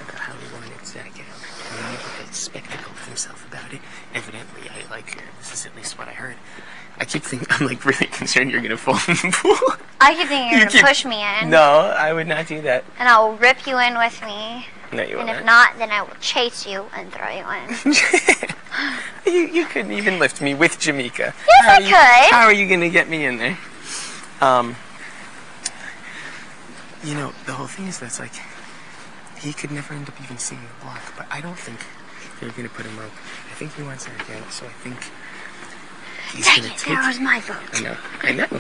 about how he wanted Zach out. And he made a spectacle of himself about it. Evidently, this is at least what I heard. I keep thinking, I'm like really concerned you're gonna fall in the pool. I keep thinking you're gonna push me in. No, I would not do that. And I will rip you in with me. No, you won't. And if not, then I will chase you and throw you in. You couldn't even lift me with Jamaica. Yes, I could. How are you gonna get me in there? You know, the whole thing is that's like, he could never end up even seeing the block, but I don't think they're gonna put him up. I think he wants Zach out, so I think he's gonna take... There was my vote. I know. No,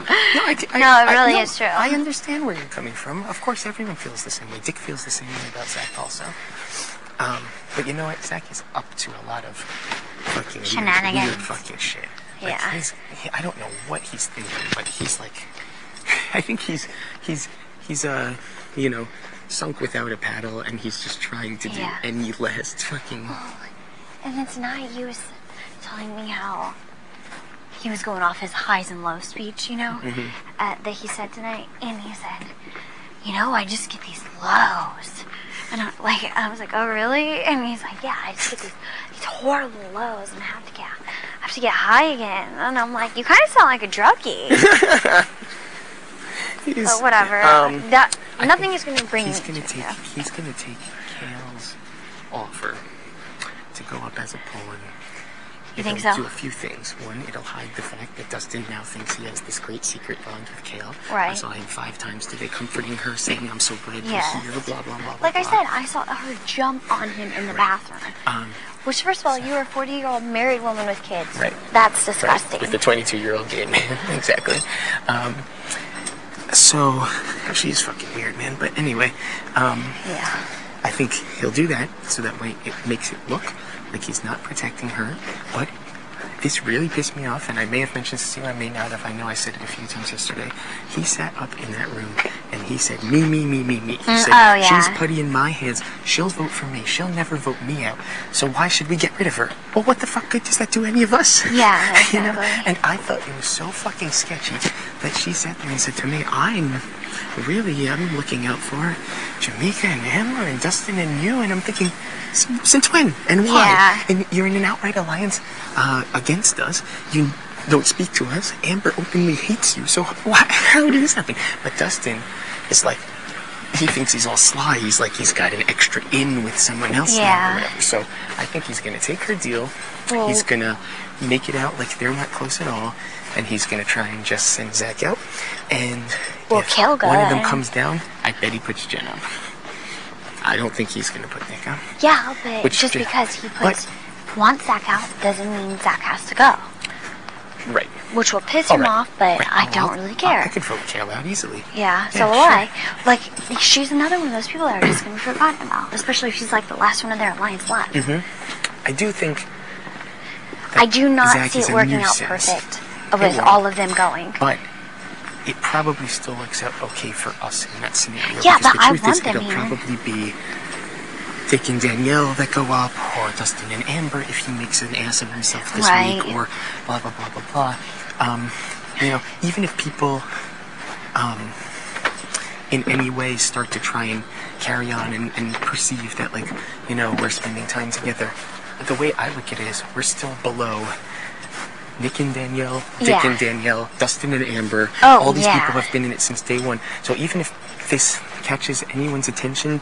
it really is true. I understand where you're coming from. Of course, everyone feels the same way. Dick feels the same way about Zach also. But you know what? Zach is up to a lot of fucking shenanigans. Weird fucking shit. Like, yeah. I don't know what he's thinking, but he's like... I think he's you know, sunk without a paddle, and he's just trying to do any last fucking... And then tonight he was telling me how he was going off his highs and lows speech, you know, that he said tonight. And he said, you know, I just get these lows. And I was like, oh, really? And he's like, yeah, I just get these horrible lows and I have to get high again. And I'm like, you kind of sound like a druggie. But whatever. Nothing is going to bring he's gonna take Kale's offer to go up as a pawn. You think so? Do a few things. One, it'll hide the fact that Dustin now thinks he has this great secret bond with Kale. Right. I saw him 5 times today comforting her, saying, I'm so glad you're here, blah, blah, blah, like blah. I said, I saw her jump on him in the bathroom. Which, first of all, you're a 40-year-old married woman with kids. Right. That's disgusting. Right. With the 22-year-old gay man. Exactly. So, she's fucking weird, man. But anyway, I think he'll do that, so that way it makes it look like he's not protecting her. But this really pissed me off, and I may have mentioned this to you, I may not have. I know I said it a few times yesterday. He sat up in that room, and he said, me. He said, she's putty in my hands. She'll vote for me. She'll never vote me out. So why should we get rid of her? Well, what the fuck good does that do any of us? Yeah, exactly. You know? And I thought it was so fucking sketchy that she sat there and said to me, I'm looking out for Jamaica and Amber and Dustin and you. And I'm thinking, since when? And why? Yeah. And you're in an outright alliance against us. You don't speak to us. Amber openly hates you. So how did this happen? But Dustin is like, he thinks he's all sly. He's like, he's got an extra in with someone else now or whatever. So I think he's going to take her deal. Well, he's going to make it out like they're not close at all. And he's going to try and just send Zach out. And if one of them comes down, I bet he puts Jen up. I don't think he's going to put Nick up. Yeah, but just because he wants Zach out doesn't mean Zach has to go. Right. Which will piss him off, but I don't really care. I could vote Kale out easily. Yeah, so will I. Like, she's another one of those people that are just going to be forgotten about, especially if she's like the last one of their alliance left. I do think... I do not see it working out perfect with all of them going. But it probably still works out okay for us in that scenario. Yeah, but I want them here. It'll probably be Dick and Danielle that go up, or Dustin and Amber if he makes an ass of himself this week, or blah, blah, blah, blah, blah. You know, even if people in any way start to try and carry on and perceive that, like, you know, we're spending time together, the way I look at it is we're still below Nick and Danielle, Dick and Danielle, Dustin and Amber. All these people have been in it since day one. So even if this catches anyone's attention,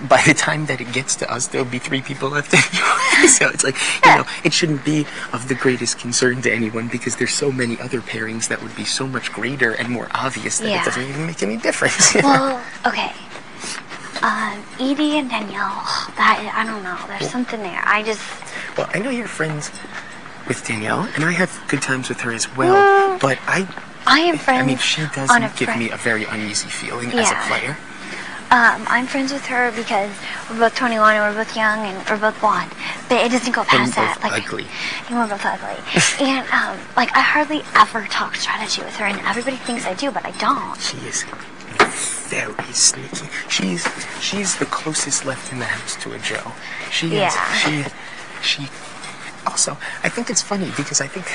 by the time that it gets to us, there'll be 3 people left anyway. So it's like, you know, it shouldn't be of the greatest concern to anyone because there's so many other pairings that would be so much greater and more obvious that it doesn't even make any difference. Well, okay. Edie and Danielle, I don't know. There's something there. Well, I know you're friends with Danielle, and I have good times with her as well, but I am friends. I mean, she does give me a very uneasy feeling as a player. I'm friends with her because we're both 21 and we're both young and we're both blonde, but it doesn't go past that. Like, ugly. And we're both ugly. And like, I hardly ever talk strategy with her, and everybody thinks I do, but I don't. She is very sneaky. She's the closest left in the house to a Joe. She is. She. Also, I think it's funny because I think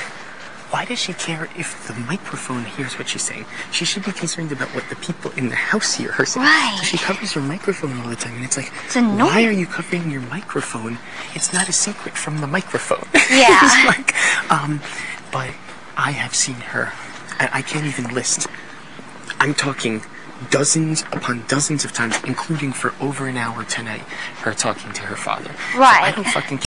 why does she care if the microphone hears what she's saying? She should be concerned about what the people in the house hear her saying. Right. So she covers her microphone all the time, and it's like, It's annoying. why are you covering your microphone? It's not a secret from the microphone. Yeah. It's like, but I have seen her. I can't even list. I'm talking dozens upon dozens of times, including for over an hour tonight, her talking to her father. So I Right. don't fucking